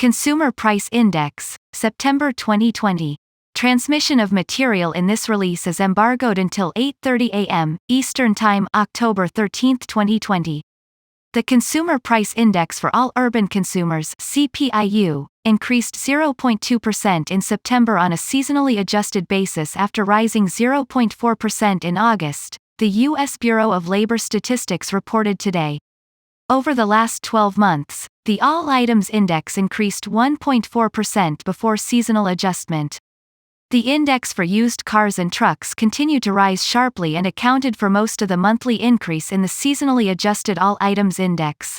Consumer Price Index, September 2020. Transmission of material in this release is embargoed until 8:30 a.m. Eastern Time, October 13, 2020. The Consumer Price Index for all urban consumers (CPI-U) increased 0.2% in September on a seasonally adjusted basis after rising 0.4% in August, the U.S. Bureau of Labor Statistics reported today. Over the last 12 months, the All Items Index increased 1.4% before seasonal adjustment. The index for used cars and trucks continued to rise sharply and accounted for most of the monthly increase in the seasonally adjusted All Items Index.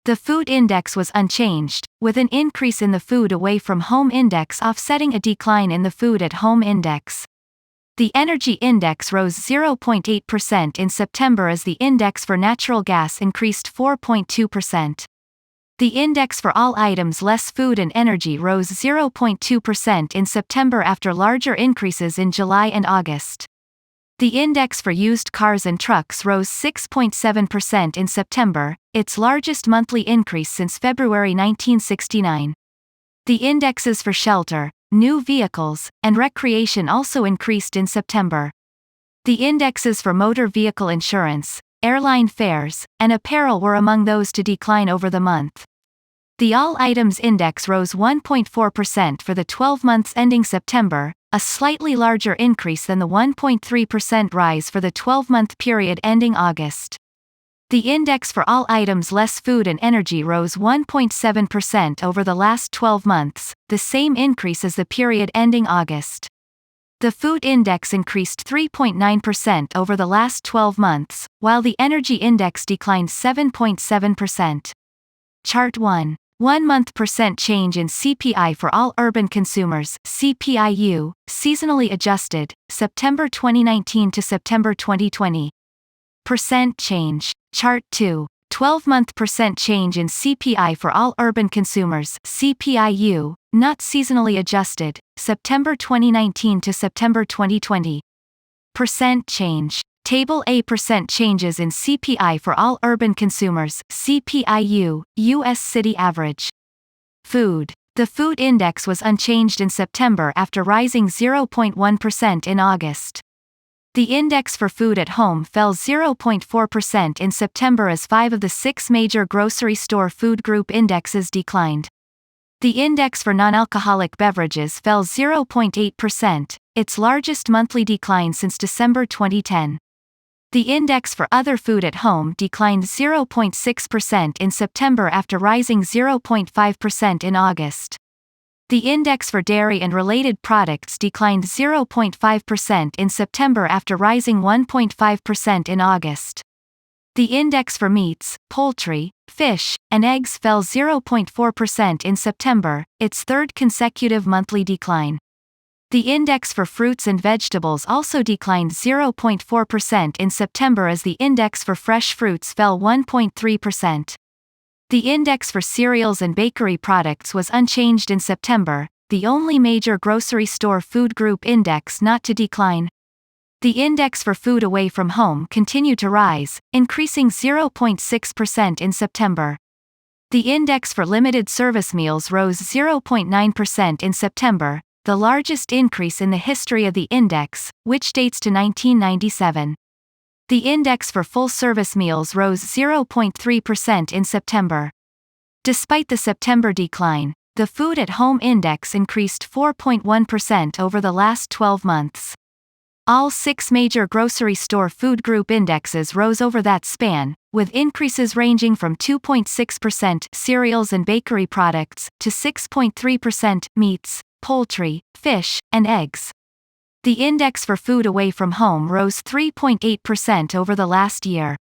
The Food Index was unchanged, with an increase in the Food Away from Home Index offsetting a decline in the Food at Home Index. The Energy Index rose 0.8% in September as the index for natural gas increased 4.2%. The index for all items less food and energy rose 0.2% in September after larger increases in July and August. The index for used cars and trucks rose 6.7% in September, its largest monthly increase since February 1969. The indexes for shelter, new vehicles, and recreation also increased in September. The indexes for motor vehicle insurance, airline fares, and apparel were among those to decline over the month. The All Items Index rose 1.4% for the 12 months ending September, a slightly larger increase than the 1.3% rise for the 12-month period ending August. The index for all items less food and energy rose 1.7% over the last 12 months, the same increase as the period ending August. The Food Index increased 3.9% over the last 12 months, while the Energy Index declined 7.7%. Chart 1. 1-month percent change in CPI for all urban consumers CPI-U, seasonally adjusted, September 2019 to September 2020. Percent change. Chart 2. 12-month percent change in CPI for all urban consumers CPI-U, not seasonally adjusted, September 2019 to September 2020. Percent change. Table A. Percent changes in CPI for all urban consumers CPI-U, U.S. city average. Food. The Food Index was unchanged in September after rising 0.1% in August. The index for food at home fell 0.4% in September as 5 of the 6 major grocery store food group indexes declined. The index for non-alcoholic beverages fell 0.8%, its largest monthly decline since December 2010. The index for other food at home declined 0.6% in September after rising 0.5% in August. The index for dairy and related products declined 0.5% in September after rising 1.5% in August. The index for meats, poultry, fish, and eggs fell 0.4% in September, its third consecutive monthly decline. The index for fruits and vegetables also declined 0.4% in September as the index for fresh fruits fell 1.3%. The index for cereals and bakery products was unchanged in September, the only major grocery store food group index not to decline. The index for food away from home continued to rise, increasing 0.6% in September. The index for limited service meals rose 0.9% in September, the largest increase in the history of the index, which dates to 1997. The index for full-service meals rose 0.3% in September. Despite the September decline, the Food at Home Index increased 4.1% over the last 12 months. All 6 major grocery store food group indexes rose over that span, with increases ranging from 2.6% cereals and bakery products to 6.3% meats, poultry, fish, and eggs. The index for food away from home rose 3.8% over the last year.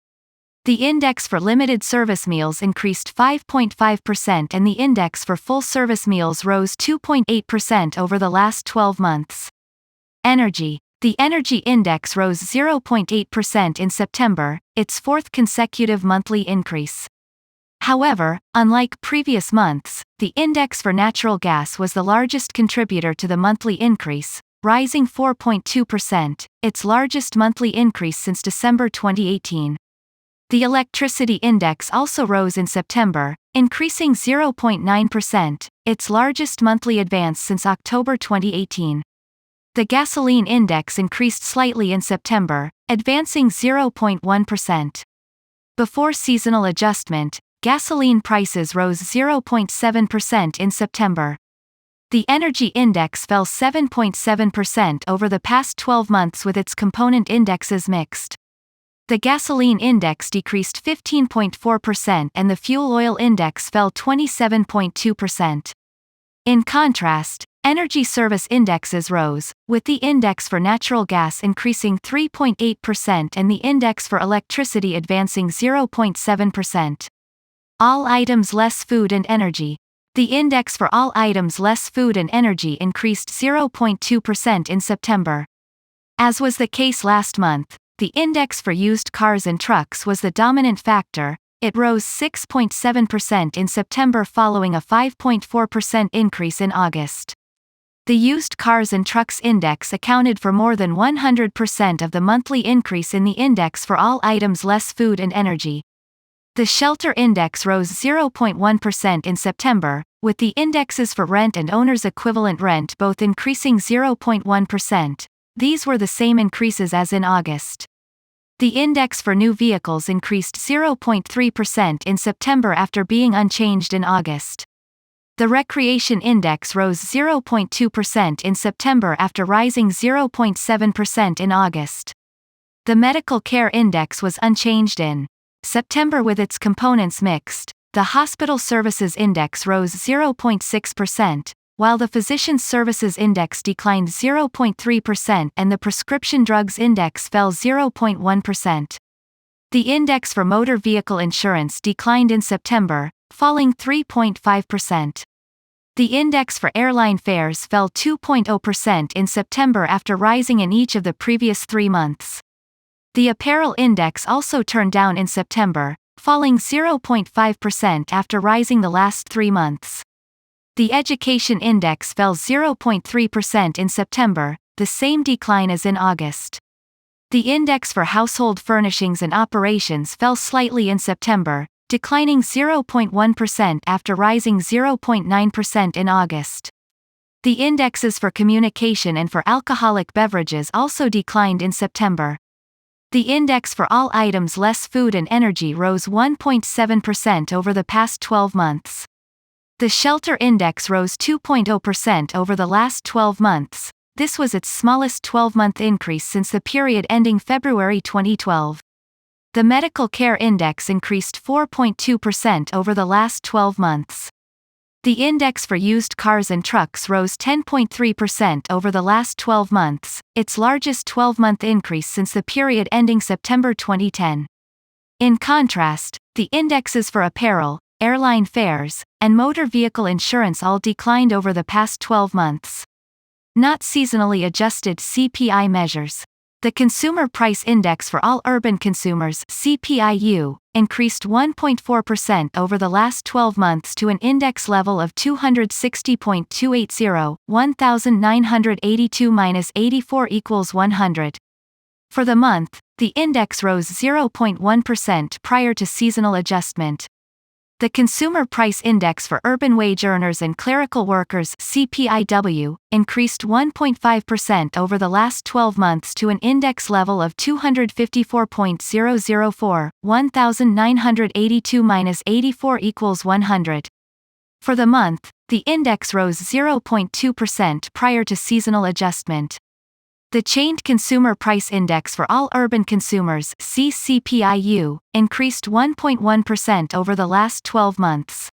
The index for limited service meals increased 5.5% and the index for full-service meals rose 2.8% over the last 12 months. Energy. The Energy Index rose 0.8% in September, its fourth consecutive monthly increase. However, unlike previous months, the index for natural gas was the largest contributor to the monthly increase, rising 4.2%, its largest monthly increase since December 2018. The electricity index also rose in September, increasing 0.9%, its largest monthly advance since October 2018. The gasoline index increased slightly in September, advancing 0.1%. Before seasonal adjustment, gasoline prices rose 0.7% in September. The energy index fell 7.7% over the past 12 months with its component indexes mixed. The gasoline index decreased 15.4% and the fuel oil index fell 27.2%. In contrast, energy service indexes rose, with the index for natural gas increasing 3.8% and the index for electricity advancing 0.7%. All items less food and energy. The index for all items less food and energy increased 0.2% in September. As was the case last month, the index for used cars and trucks was the dominant factor. It rose 6.7% in September following a 5.4% increase in August. The used cars and trucks index accounted for more than 100% of the monthly increase in the index for all items less food and energy. The shelter index rose 0.1% in September, with the indexes for rent and owner's equivalent rent both increasing 0.1%. These were the same increases as in August. The index for new vehicles increased 0.3% in September after being unchanged in August. The recreation index rose 0.2% in September after rising 0.7% in August. The medical care index was unchanged in September with its components mixed. The hospital services index rose 0.6%, while the physician services index declined 0.3% and the prescription drugs index fell 0.1%. The index for motor vehicle insurance declined in September, falling 3.5%. The index for airline fares fell 2.0% in September after rising in each of the previous 3 months. The apparel index also turned down in September, falling 0.5% after rising the last 3 months. The education index fell 0.3% in September, the same decline as in August. The index for household furnishings and operations fell slightly in September, declining 0.1% after rising 0.9% in August. The indexes for communication and for alcoholic beverages also declined in September. The index for all items less food and energy rose 1.7% over the past 12 months. The shelter index rose 2.0% over the last 12 months. This was its smallest 12-month increase since the period ending February 2012. The medical care index increased 4.2% over the last 12 months. The index for used cars and trucks rose 10.3% over the last 12 months, its largest 12-month increase since the period ending September 2010. In contrast, the indexes for apparel, airline fares, and motor vehicle insurance all declined over the past 12 months. Not seasonally adjusted CPI measures. The Consumer Price Index for all urban consumers (CPI-U) increased 1.4% over the last 12 months to an index level of 260.280, 1,982-84 equals 100. For the month, the index rose 0.1% prior to seasonal adjustment. The Consumer Price Index for urban wage earners and clerical workers (CPI-U) increased 1.5% over the last 12 months to an index level of 254.004, 1,982-84 equals 100. For the month, the index rose 0.2% prior to seasonal adjustment. The Chained Consumer Price Index for all urban consumers (CPI-U) increased 1.1% over the last 12 months.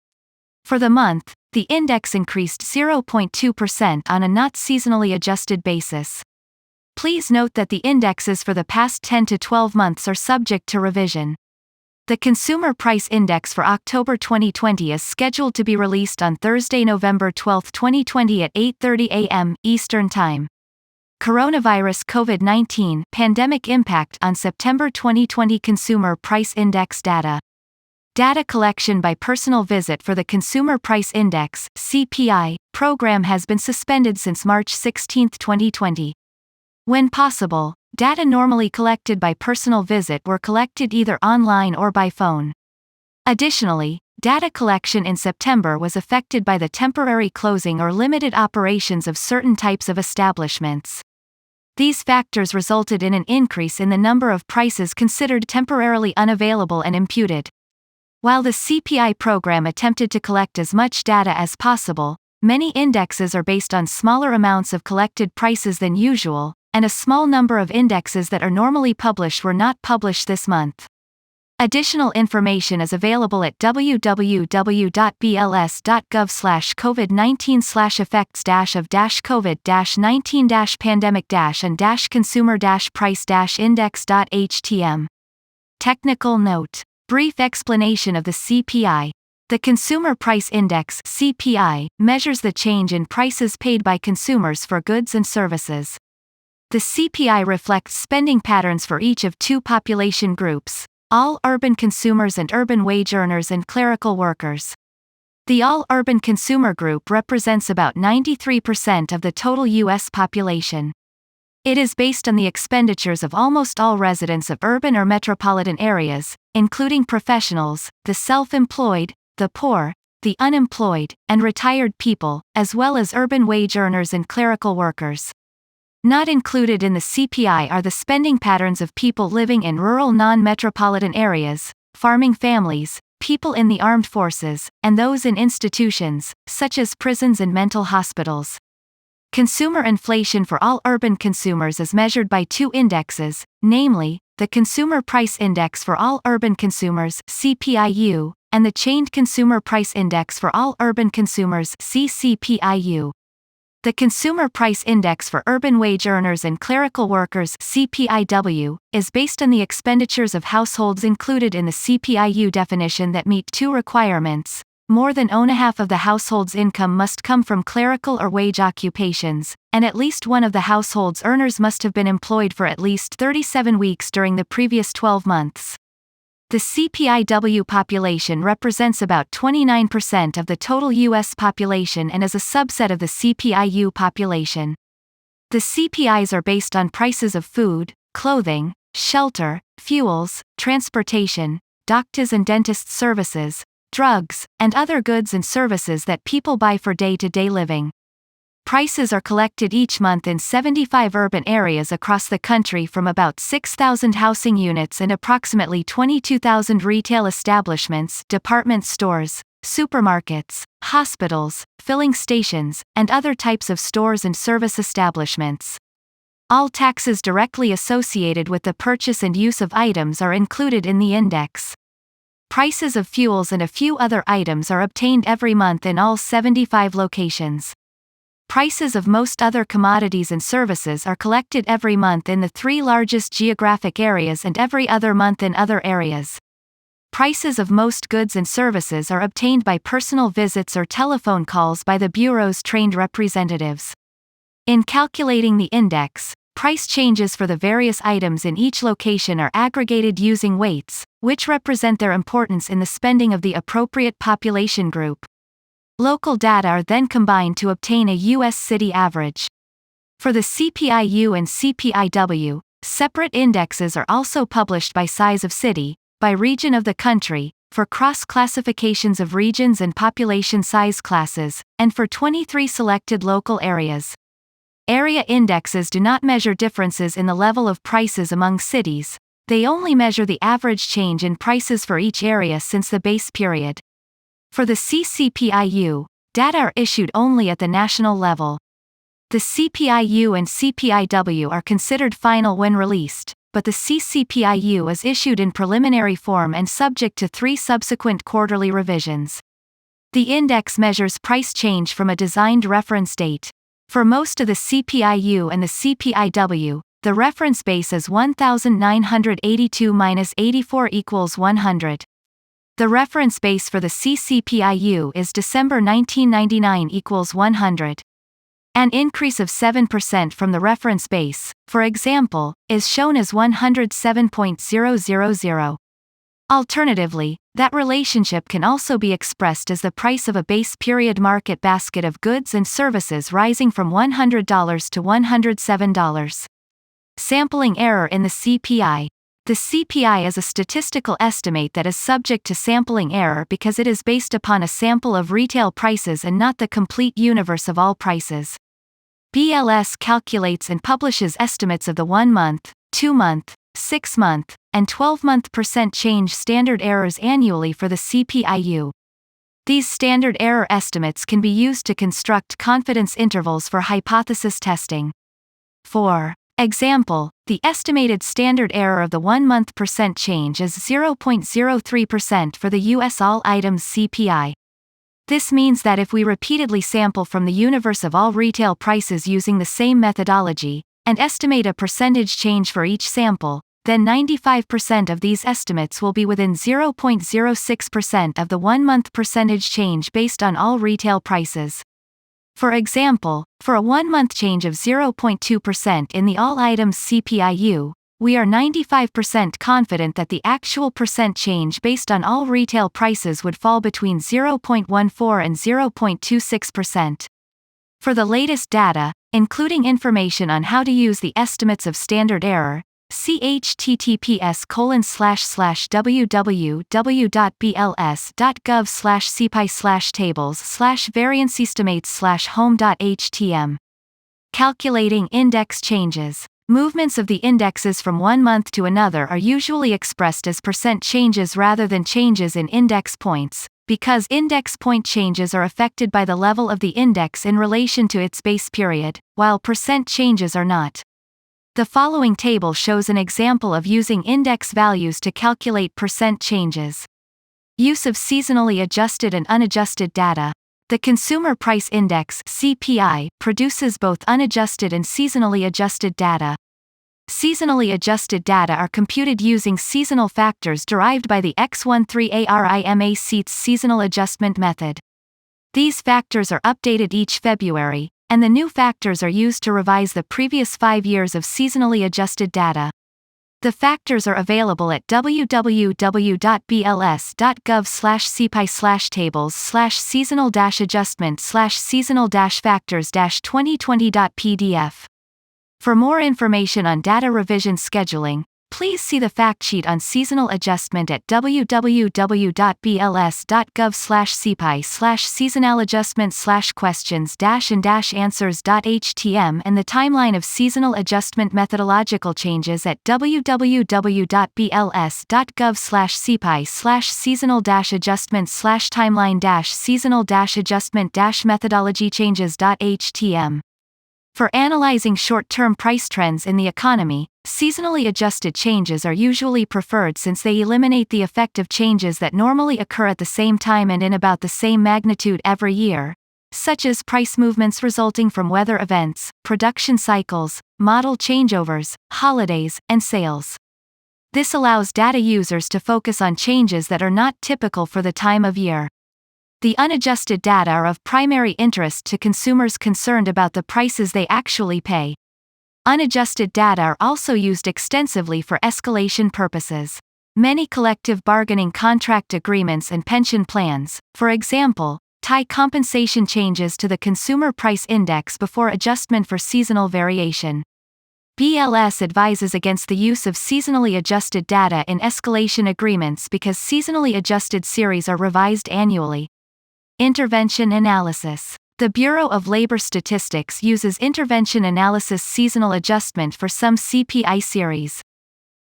For the month, the index increased 0.2% on a not seasonally adjusted basis. Please note that the indexes for the past 10 to 12 months are subject to revision. The Consumer Price Index for October 2020 is scheduled to be released on Thursday, November 12, 2020 at 8:30 a.m. Eastern Time. Coronavirus COVID-19 pandemic impact on September 2020 Consumer Price Index data. Data collection by personal visit for the Consumer Price Index (CPI) program has been suspended since March 16, 2020. When possible, data normally collected by personal visit were collected either online or by phone. Additionally, data collection in September was affected by the temporary closing or limited operations of certain types of establishments. These factors resulted in an increase in the number of prices considered temporarily unavailable and imputed. While the CPI program attempted to collect as much data as possible, many indexes are based on smaller amounts of collected prices than usual, and a small number of indexes that are normally published were not published this month. Additional information is available at www.bls.gov/covid19/effects-of-covid-pandemic-and-consumer-price-index.htm. Technical note. Brief explanation of the CPI. The Consumer Price Index (CPI) measures the change in prices paid by consumers for goods and services. The CPI reflects spending patterns for each of two population groups: all urban consumers and urban wage earners and clerical workers. The all-urban consumer group represents about 93% of the total U.S. population. It is based on the expenditures of almost all residents of urban or metropolitan areas, including professionals, the self-employed, the poor, the unemployed, and retired people, as well as urban wage earners and clerical workers. Not included in the CPI are the spending patterns of people living in rural non-metropolitan areas, farming families, people in the armed forces, and those in institutions, such as prisons and mental hospitals. Consumer inflation for all urban consumers is measured by two indexes, namely, the Consumer Price Index for all urban consumers (CPI-U) and the Chained Consumer Price Index for all urban consumers (CPI-U). The Consumer Price Index for urban wage earners and clerical workers (CPI-W) is based on the expenditures of households included in the CPI-U definition that meet two requirements. More than half of the household's income must come from clerical or wage occupations, and at least one of the household's earners must have been employed for at least 37 weeks during the previous 12 months. The CPI-W population represents about 29% of the total U.S. population and is a subset of the CPI-U population. The CPIs are based on prices of food, clothing, shelter, fuels, transportation, doctors and dentist services, drugs, and other goods and services that people buy for day-to-day living. Prices are collected each month in 75 urban areas across the country from about 6,000 housing units and approximately 22,000 retail establishments, department stores, supermarkets, hospitals, filling stations, and other types of stores and service establishments. All taxes directly associated with the purchase and use of items are included in the index. Prices of fuels and a few other items are obtained every month in all 75 locations. Prices of most other commodities and services are collected every month in the three largest geographic areas and every other month in other areas. Prices of most goods and services are obtained by personal visits or telephone calls by the Bureau's trained representatives. In calculating the index, price changes for the various items in each location are aggregated using weights, which represent their importance in the spending of the appropriate population group. Local data are then combined to obtain a U.S. city average. For the CPI-U and CPI-W, separate indexes are also published by size of city, by region of the country, for cross-classifications of regions and population size classes, and for 23 selected local areas. Area indexes do not measure differences in the level of prices among cities, they only measure the average change in prices for each area since the base period. For the CPI-U, data are issued only at the national level. The CPI-U and CPI-W are considered final when released, but the CPI-U is issued in preliminary form and subject to 3 subsequent quarterly revisions. The index measures price change from a designed reference date. For most of the CPI-U and the CPI-W, the reference base is 1982-84 equals 100. The reference base for the CPI-U is December 1999 equals 100. An increase of 7% from the reference base, for example, is shown as 107.000. Alternatively, that relationship can also be expressed as the price of a base period market basket of goods and services rising from $100 to $107. Sampling error in the CPI. The The CPI is a statistical estimate that is subject to sampling error because it is based upon a sample of retail prices and not the complete universe of all prices. BLS calculates and publishes estimates of the 1-month, 2-month, 6-month, and 12-month percent change standard errors annually for the CPI-U. These standard error estimates can be used to construct confidence intervals for hypothesis testing. For example, the estimated standard error of the 1-month percent change is 0.03% for the U.S. all items CPI. This means that if we repeatedly sample from the universe of all retail prices using the same methodology, and estimate a percentage change for each sample, then 95% of these estimates will be within 0.06% of the 1-month percentage change based on all retail prices. For example, for a 1-month change of 0.2% in the all items CPI-U, we are 95% confident that the actual percent change based on all retail prices would fall between 0.14 and 0.26%. For the latest data, including information on how to use the estimates of standard error, see https://www.bls.gov/cpi/tables/variance estimates/home.htm. Calculating index changes. Movements of the indexes from one month to another are usually expressed as percent changes rather than changes in index points, because index point changes are affected by the level of the index in relation to its base period, while percent changes are not. The following table shows an example of using index values to calculate percent changes. Use of seasonally adjusted and unadjusted data. The Consumer Price Index (CPI) produces both unadjusted and seasonally adjusted data. Seasonally adjusted data are computed using seasonal factors derived by the X13ARIMA seats seasonal adjustment method. These factors are updated each February, and the new factors are used to revise the previous 5 years of seasonally adjusted data. The factors are available at www.bls.gov/cpi/tables/seasonal-adjustment/seasonal-factors-2020.pdf. For more information on data revision scheduling, please see the fact sheet on seasonal adjustment at www.bls.gov/cpi/seasonal-adjustment/questions-and-answers.htm and the timeline of seasonal adjustment methodological changes at www.bls.gov/cpi/seasonal-adjustment/timeline-seasonal-adjustment-methodology-changes.htm. For analyzing short-term price trends in the economy, seasonally adjusted changes are usually preferred since they eliminate the effect of changes that normally occur at the same time and in about the same magnitude every year, such as price movements resulting from weather events, production cycles, model changeovers, holidays, and sales. This allows data users to focus on changes that are not typical for the time of year. The unadjusted data are of primary interest to consumers concerned about the prices they actually pay. Unadjusted data are also used extensively for escalation purposes. Many collective bargaining contract agreements and pension plans, for example, tie compensation changes to the Consumer Price Index before adjustment for seasonal variation. BLS advises against the use of seasonally adjusted data in escalation agreements because seasonally adjusted series are revised annually. Intervention analysis. The Bureau of Labor Statistics uses intervention analysis seasonal adjustment for some CPI series.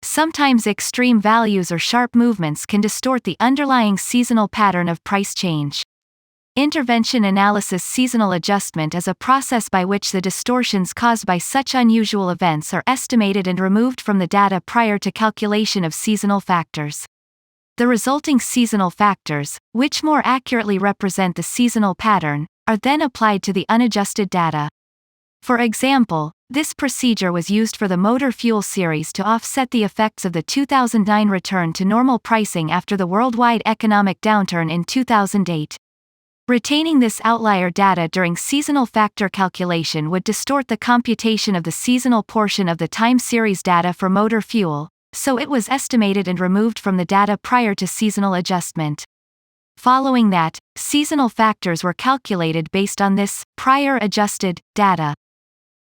Sometimes extreme values or sharp movements can distort the underlying seasonal pattern of price change. Intervention analysis seasonal adjustment is a process by which the distortions caused by such unusual events are estimated and removed from the data prior to calculation of seasonal factors. The resulting seasonal factors, which more accurately represent the seasonal pattern, are then applied to the unadjusted data. For example, this procedure was used for the motor fuel series to offset the effects of the 2009 return to normal pricing after the worldwide economic downturn in 2008. Retaining this outlier data during seasonal factor calculation would distort the computation of the seasonal portion of the time series data for motor fuel, so it was estimated and removed from the data prior to seasonal adjustment. Following that, seasonal factors were calculated based on this prior adjusted data.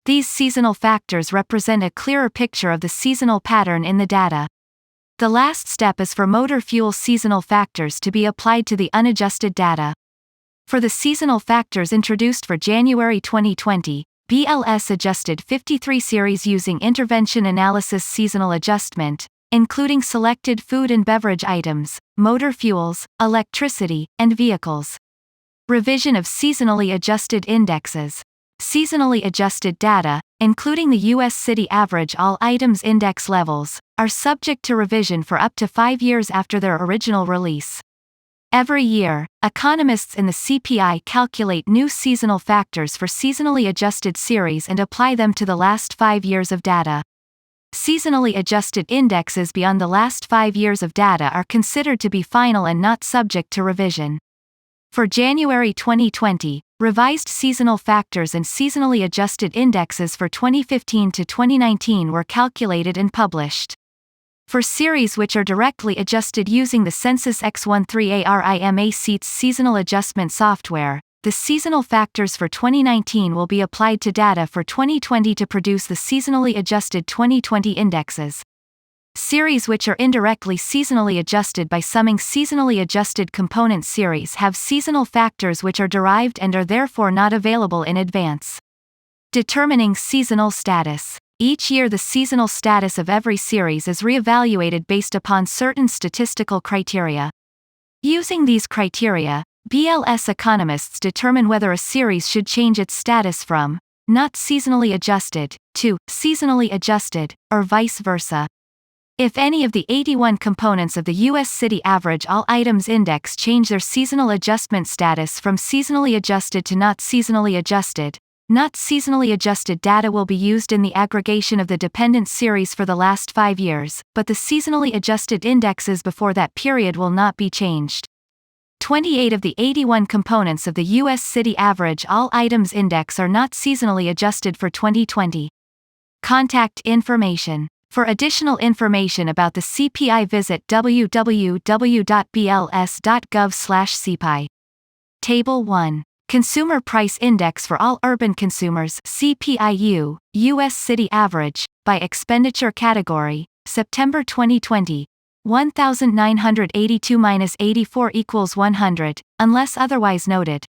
These seasonal factors represent a clearer picture of the seasonal pattern in the data. The last step is for motor fuel seasonal factors to be applied to the unadjusted data. For the seasonal factors introduced for January 2020, BLS adjusted 53 series using intervention analysis seasonal adjustment, including selected food and beverage items, motor fuels, electricity, and vehicles. Revision of seasonally adjusted indexes. Seasonally adjusted data, including the U.S. City Average All Items Index levels, are subject to revision for up to 5 years after their original release. Every year, economists in the CPI calculate new seasonal factors for seasonally adjusted series and apply them to the last 5 years of data. Seasonally adjusted indexes beyond the last 5 years of data are considered to be final and not subject to revision. For January 2020, revised seasonal factors and seasonally adjusted indexes for 2015 to 2019 were calculated and published. For series which are directly adjusted using the Census X13ARIMA Seats seasonal adjustment software, the seasonal factors for 2019 will be applied to data for 2020 to produce the seasonally adjusted 2020 indexes. Series which are indirectly seasonally adjusted by summing seasonally adjusted component series have seasonal factors which are derived and are therefore not available in advance. Determining seasonal status. Each year the seasonal status of every series is reevaluated based upon certain statistical criteria. Using these criteria, BLS economists determine whether a series should change its status from not seasonally adjusted to seasonally adjusted, or vice versa. If any of the 81 components of the U.S. City Average All Items Index change their seasonal adjustment status from seasonally adjusted to not seasonally adjusted data will be used in the aggregation of the dependent series for the last 5 years, but the seasonally adjusted indexes before that period will not be changed. 28 of the 81 components of the U.S. City Average All Items Index are not seasonally adjusted for 2020. Contact information. For additional information about the CPI, visit www.bls.gov/cpi. Table 1. Consumer Price Index for all urban consumers CPI-U, U.S. City Average, by expenditure category, September 2020, 1982-84 equals 100, unless otherwise noted.